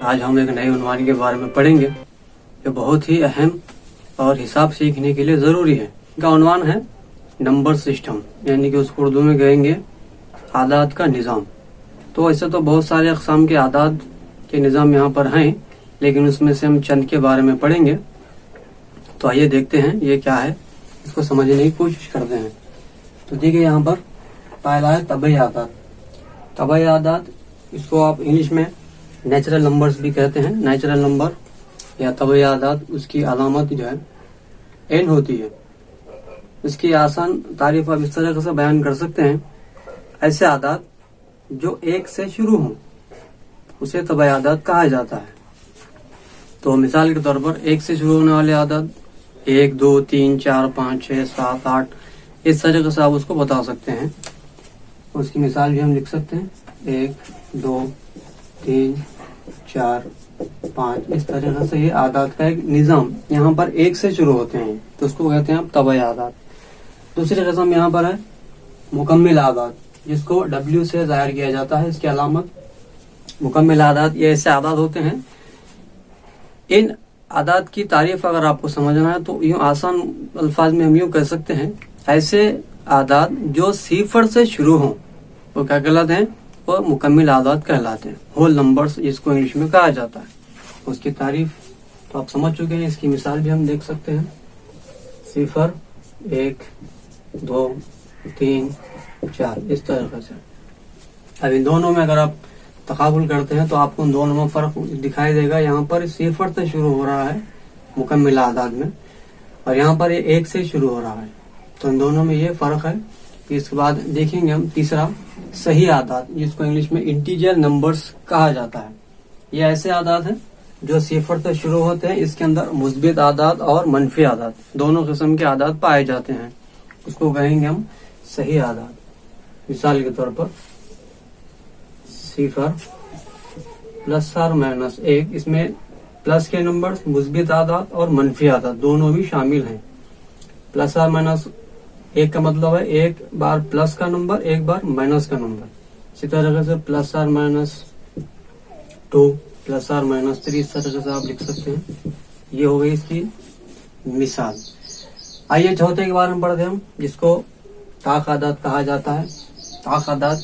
आज हम एक नए उन्वान के बारे में पढ़ेंगे जो बहुत ही अहम और हिसाब सीखने के लिए ज़रूरी है। का उन्वान है नंबर सिस्टम, यानी कि उसको उर्दू में कहेंगे आदात का निज़ाम। तो ऐसे तो बहुत सारे अक़साम के आदात के निज़ाम यहाँ पर हैं, लेकिन उसमें से हम चंद के बारे में पढ़ेंगे। तो आइए देखते हैं ये क्या है, इसको समझने की कोशिश करते हैं। तो देखिए यहाँ पर पहला है तबई आदात। तबई आदात, इसको आप इंग्लिश में नेचुरल नंबर्स भी कहते हैं। नेचुरल नंबर या तबई आदात, उसकी अलामत जो है एन होती है। इसकी आसान तारीफ आप इस तरह से बयान कर सकते हैं, ऐसे आदात जो एक से शुरू हों उसे तबई आदात कहा जाता है। तो मिसाल के तौर पर एक से शुरू होने वाले आदात 1, 2, 3, 4, 5, 6, 7, 8 इस तरीके से आप उसको बता सकते हैं। उसकी मिसाल भी हम लिख सकते हैं 1, 2, 3, 4, 5 इस तरीके से। ये आदात का एक निज़ाम यहाँ पर एक से शुरू होते हैं, तो उसको कहते हैं आप तबई आदात। दूसरी रस्म यहाँ पर है मुकम्मिल आदात, जिसको W से जाहिर किया जाता है। इसकी अलामत मुकम्मिल आदात, ये ऐसे आदात होते हैं। इन आदात की तारीफ अगर आपको समझना है तो यूँ आसान अल्फाज में हम यूँ कह सकते हैं, ऐसे आदात जो सिफर से शुरू हों वो क्या कहलाते हैं, वो मुकम्मिल आदात कहलाते हैं। होल नंबर्स जिसको इंग्लिश में कहा जाता है। उसकी तारीफ तो आप समझ चुके हैं, इसकी मिसाल भी हम देख सकते हैं। सिफर, 1, 2, 3, 4 इस तरह से। अब इन दोनों में अगर आप तकाबुल करते हैं तो आपको उन दोनों में फर्क दिखाई देगा। यहाँ पर सिफर से शुरू हो रहा है मुकम्मिल आदात में, और यहाँ पर ये 1 से शुरू हो रहा है। तो इन दोनों में ये फर्क है। इसके बाद देखेंगे हम तीसरा सही आदात, जिसको इंग्लिश में इंटीजर नंबर्स कहा जाता है। ये ऐसे आदात हैं जो सिफर से शुरू होते हैं। इसके अंदर मुस्बित आदात और मनफी आदात दोनों किस्म के आदात पाए जाते हैं। उसको कहेंगे हम सही आदात। मिसाल के तौर पर सिफर +/-1, इसमें प्लस के नंबर मुस्बित आदात और मनफी आदात दोनों भी शामिल हैं। +/-1 का मतलब है एक बार प्लस का नंबर, एक बार माइनस का नंबर। इसी तरह से +/-2, +/-3 इस तरह से आप लिख सकते हैं। ये हो गई इसकी मिसाल। आइए चौथे के बारे में पढ़ते हैं हम, जिसको ताक आदात कहा जाता है। ताक आदात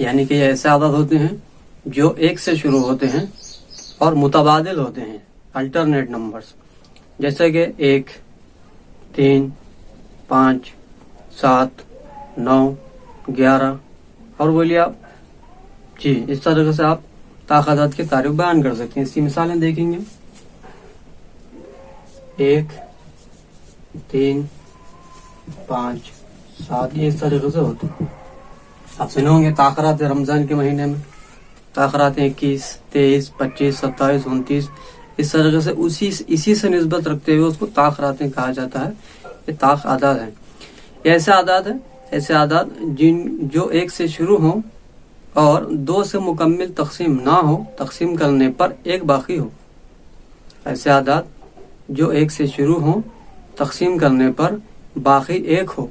यानी कि ऐसे आदात होते हैं जो एक से शुरू होते हैं और मुतबादिल होते हैं, अल्टरनेट नंबर्स, जैसे कि 1, 3, 5, 7, 9, 11 और बोलिए आप जी। इस तरह से आप ताक आदात की तारीफ बयान कर सकते हैं। इसकी मिसालें देखेंगे 1, 3, 5, 7 ये इस तरीके से होते हैं। आप सुने होंगे ताखरात रमजान के महीने में ताखरात 21, 23, 25, 27, 29 इस तरह से इसी से निस्बत रखते हुए उसको ताखरातें कहा जाता है। ये ताक आदात है। ये ऐसे आदात है, ऐसे आदात जो एक से शुरू हो और 2 से मुकम्मिल तकसीम ना हो, तकसीम करने पर एक बाकी हो। ऐसे आदात जो एक से शुरू हो, तकसीम करने पर बाकी एक हो,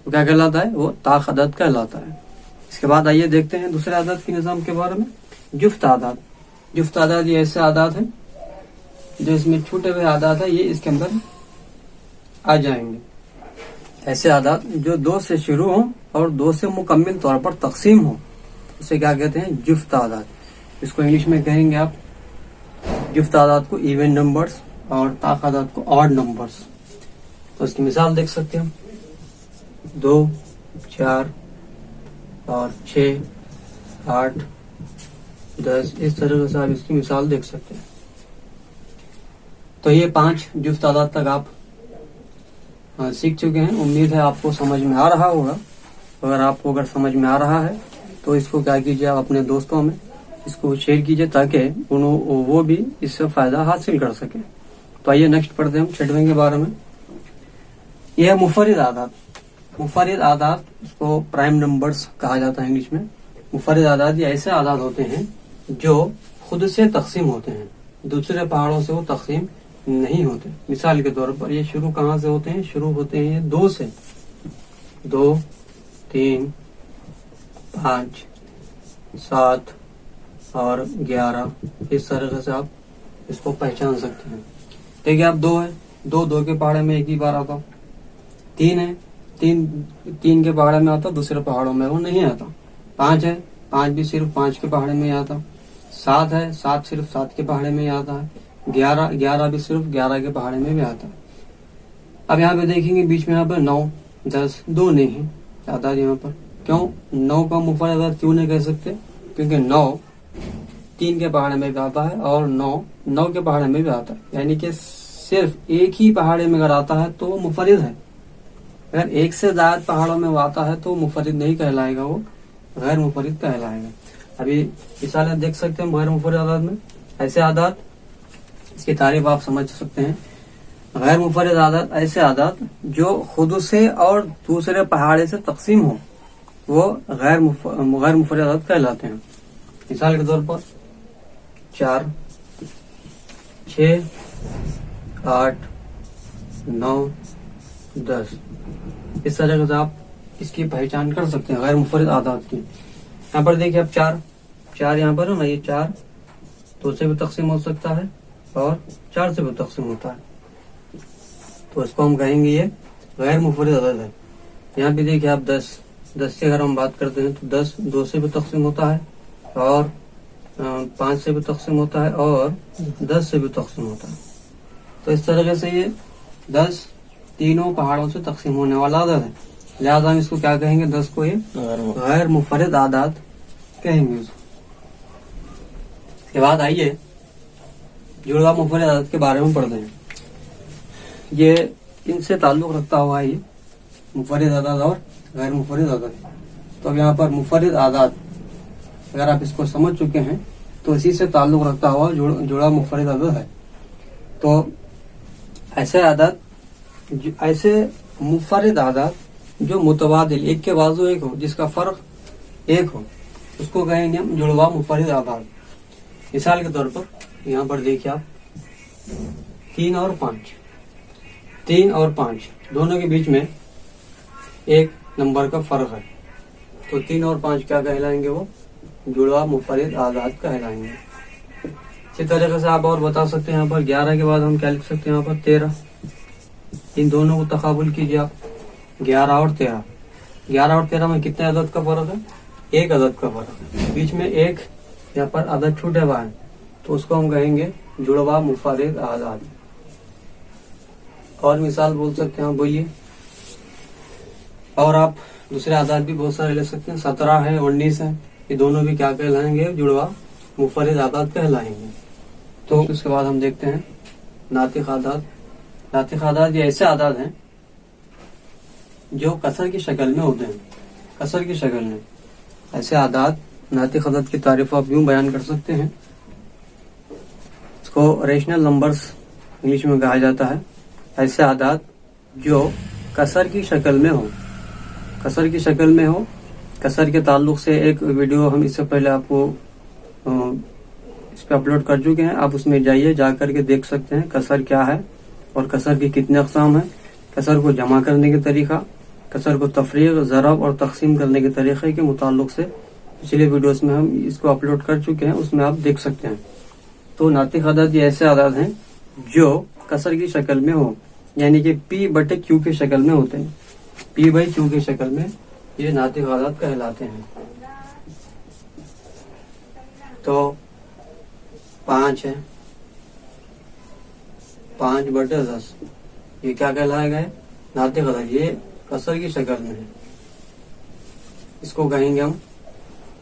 तो क्या कहलाता है, वो ताक आदात कहलाता है। इसके बाद आइए देखते हैं दूसरे आदात के निज़ाम के बारे में। जुफ्त आदात। जुफ्त आदात ये ऐसे आदात है जो इसमें छूटे हुए आदात है, ये इसके अंदर आ जाएंगे। ऐसे आदात जो 2 से शुरू हो और 2 से मुकम्मिल तौर पर तकसीम हो, उसे क्या कहते हैं, जुफ्त आदात। इसको इंग्लिश में कहेंगे आप जुफ्त आदात को इवन नंबर्स और ताक आदात को ऑड नंबर्स। तो इसकी मिसाल देख सकते हैं 2, 4 और 6, 8, 10 इस तरह से आप इसकी मिसाल देख सकते हैं। तो ये 5 जुफ्त आदात तक आप सीख चुके हैं। उम्मीद है आपको समझ में आ रहा होगा। अगर समझ में आ रहा है तो इसको क्या कीजिए, आप अपने दोस्तों में इसको शेयर कीजिए ताकि वो भी इससे फायदा हासिल कर सके। तो आइए नेक्स्ट पढ़ते हैं हम 6वें के बारे में। यह है मुफरिद आदात। मुफरिद आदात, इसको प्राइम नंबर्स कहा जाता है इंग्लिश में। मुफरिद आदात ये ऐसे आदात होते हैं जो खुद से तकसीम होते हैं, दूसरे पहाड़ों से वो तकसीम नहीं होते। मिसाल के तौर पर ये शुरू कहाँ से होते हैं, शुरू होते हैं 2 से। 2, 3, 5, 7, और 11, इस तरीके से आप इसको पहचान सकते हैं। देखिए आप 2 है, 2 के पहाड़े में एक ही बार आता। 3 है, 3 के पहाड़े में आता, दूसरे पहाड़ों में वो नहीं आता। 5 है, 5 भी सिर्फ 5 के पहाड़े में ही आता। 7 है, 7 सिर्फ 7 के पहाड़े में ही आता है। 11 भी सिर्फ 11 के पहाड़े में भी आता है। अब यहाँ पे देखेंगे बीच में यहाँ पे 9, 10, 2 नहीं है आदाद यहाँ पर। क्यों 9 का मुफर्रद आदाद क्यों नहीं कह सकते? क्योंकि 9 3 के पहाड़े में भी आता है और 9 के पहाड़े में भी आता है, यानी कि सिर्फ एक ही पहाड़े में अगर आता है तो वो मुफर्रिद है। अगर एक से ज्यादा पहाड़ों में वो आता है तो मुफर्रिद नहीं कहलाएगा, वो गैर मुफर्रिद कहलाएगा। अभी मिसाल देख सकते हैं गैर मुफर्रिद आदाद में। ऐसे आदाद, इसकी तारीफ आप समझ सकते हैं। गैर मुफर्रिद आदाद ऐसे आदाद जो खुद से और दूसरे पहाड़े से तकसीम हो, वो गैर मुफर्रिद आदाद कहलाते हैं। मिसाल के तौर पर 4, 6, 8, 9, 10, इस तरह से आप इसकी पहचान कर सकते हैं गैर मुफर्रिद आदाद की। यहाँ पर देखिए आप 4 यहाँ पर है ना, ये 4 2 से भी तकसीम हो सकता है और 4 से भी तकसीम होता है, तो इसको हम कहेंगे ये गैर मुफर्रिद आदाद है। यहाँ पे देखिए आप 10 से अगर हम बात करते हैं तो 10 2 से भी तकसीम होता है और 5 से भी तकसीम होता है और 10 से भी तकसीम होता है। तो इस तरीके से ये 10 तीनों पहाड़ों से तकसीम होने वाला आदाद है, लिहाजा हम इसको क्या कहेंगे? 10 को ये गैर मुफर्रिद आदाद कहेंगे। इसके बाद आइए जुड़वा मुफर्रिद आदाद के बारे में पढ़ते हैं। ये इनसे ताल्लुक रखता हुआ ये मुफर्रिद आदाद और गैर मुफर्रिद आदाद। तो अब यहाँ पर मुफर्रिद आदाद अगर आप इसको समझ चुके हैं तो इसी से ताल्लुक रखता हुआ जुड़ा मुफर्रिद आदाद है। तो ऐसे आदाद, ऐसे मुफर्रिद आदाद जो मुतबादिल, एक के बाजू एक हो, जिसका फर्क एक हो, उसको कहेंगे हम जुड़वा मुफर्रिद आदाद। मिसाल के तौर पर यहाँ पर देखिए आप 3 और 5 दोनों के बीच में एक नंबर का फर्क है, तो 3 और 5 क्या कहलाएंगे? वो जुड़वा मुफर्रिद आदाद कहलाएंगे। इसी तरीके से आप और बता सकते हैं, यहाँ पर 11 के बाद हम क्या लिख सकते हैं? यहाँ पर 13। इन दोनों को तकाबुल कीजिए आप, 11 और 13। 11 और 13 में कितने अदद का फर्क है? एक अदद का फर्क है, बीच में एक यहाँ पर अदद छूटे हुआ है, तो उसको हम कहेंगे जुड़वा मुफर्रिद आदाद। और मिसाल बोल सकते हैं, बोलिए। और आप दूसरे आदाद भी बहुत सारे ले सकते हैं, 17 है, 19 है, ये दोनों भी क्या कहलाएंगे? जुड़वा मुफर्रिद आदाद कहलाएंगे। तो उसके बाद हम देखते हैं नातिक आदाद। नातिक आदाद ये ऐसे आदाद हैं जो कसर की शक्ल में होते हैं, कसर की शक्ल में। ऐसे आदाद, नातिक आदाद की तारीफ आप यूं बयान कर सकते हैं, इसको रेशनल नंबर्स इंग्लिश में कहा जाता है। ऐसे आदाद जो कसर की शक्ल में हो, कसर की शक्ल में हो। कसर के ताल्लुक से एक वीडियो हम इससे पहले आपको इस पे अपलोड कर चुके हैं, आप उसमें जाइए, जा करके देख सकते हैं कसर क्या है और कसर की कितने अक़साम है, कसर को जमा करने के तरीका, कसर को तफरीक, ज़रब और तकसीम करने के तरीके के मुताल्लिक से पिछले वीडियोस में हम इसको अपलोड कर चुके हैं, उसमें आप देख सकते हैं। तो नातिक आदाद ये ऐसे आदाद हैं जो कसर की शक्ल में हो, यानी कि P/Q की शक्ल में होते हैं। P/Q की शक्ल में ये नातिक आदाद कहलाते हैं। तो 5 है, 5/10, ये क्या कहलाएगा? नातिक आदाद, ये कसर की शक्ल में है। इसको कहेंगे हम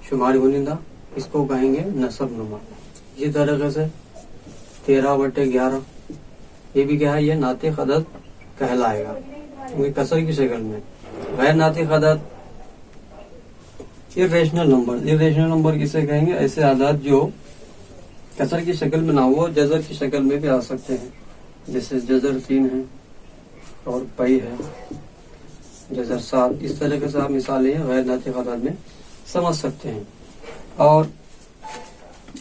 शुमारी गुनिंदा, इसको कहेंगे नसब नुमा। इसी तरीके से 13/11, ये भी क्या है? ये नातिक आदाद कहलाएगा, क्योंकि कसर की शक्ल में। गैर नातिक आदाद इर्रेशनल नंबर। इर्रेशनल नंबर किसे कहेंगे? ऐसे आदाद जो कसर की शक्ल में ना हो, जजर की शक्ल में भी आ सकते हैं, जैसे जजर 3 है और पई है, जजर 7। इस तरीके से आप मिसालें गैर नातिक आदाद में समझ सकते हैं। और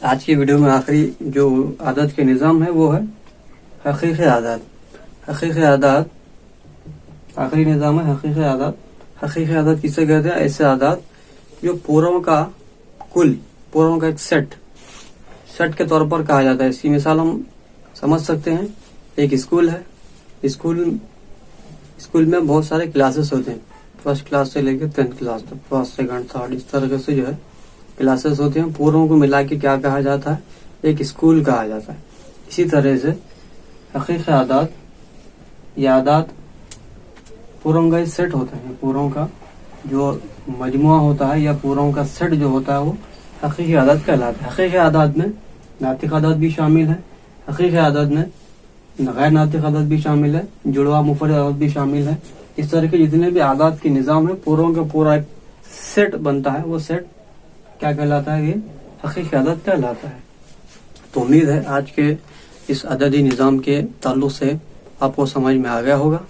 आज की वीडियो में आखिरी जो आदत के निज़ाम है वो है हकीकी आदाद। हकीकी आदाद आखिरी निज़ाम है हकीकी आदाद। हकीकी आदाद किसे कहते हैं? ऐसे आदाद जो पूरों का कुल, पूरों का एक सेट, सेट के तौर पर कहा जाता है। इसकी मिसाल हम समझ सकते हैं, एक स्कूल है, स्कूल में बहुत सारे क्लासेस होते हैं, फर्स्ट क्लास से लेकर 10th क्लास तक, फर्स्ट सेकंड थर्ड, इस तरह से जो है क्लासेस होते हैं। पूरों को मिला के क्या कहा जाता है, एक स्कूल कहा जाता है। इसी तरह से हकीकी आदात, ये आदात पूरों का सेट होता है, पूरों का जो मजमुआ होता है या पूरों का सेट जो होता है वो हकीकी आदात कहलाता है। हकीकी आदात में नातिक आदात भी शामिल है, हकीकी आदात में गैर नातिक आदात भी शामिल है, जुड़वा मुफरद आदात भी शामिल है। इस तरह के जितने भी आदात के निज़ाम है, पूरों का पूरा एक सेट बनता है, वो सेट क्या कहलाता है, ये हकीकी आदात कहलाता है। तो उम्मीद है आज के इस अददी निज़ाम के ताल्लुक से आपको समझ में आ गया होगा।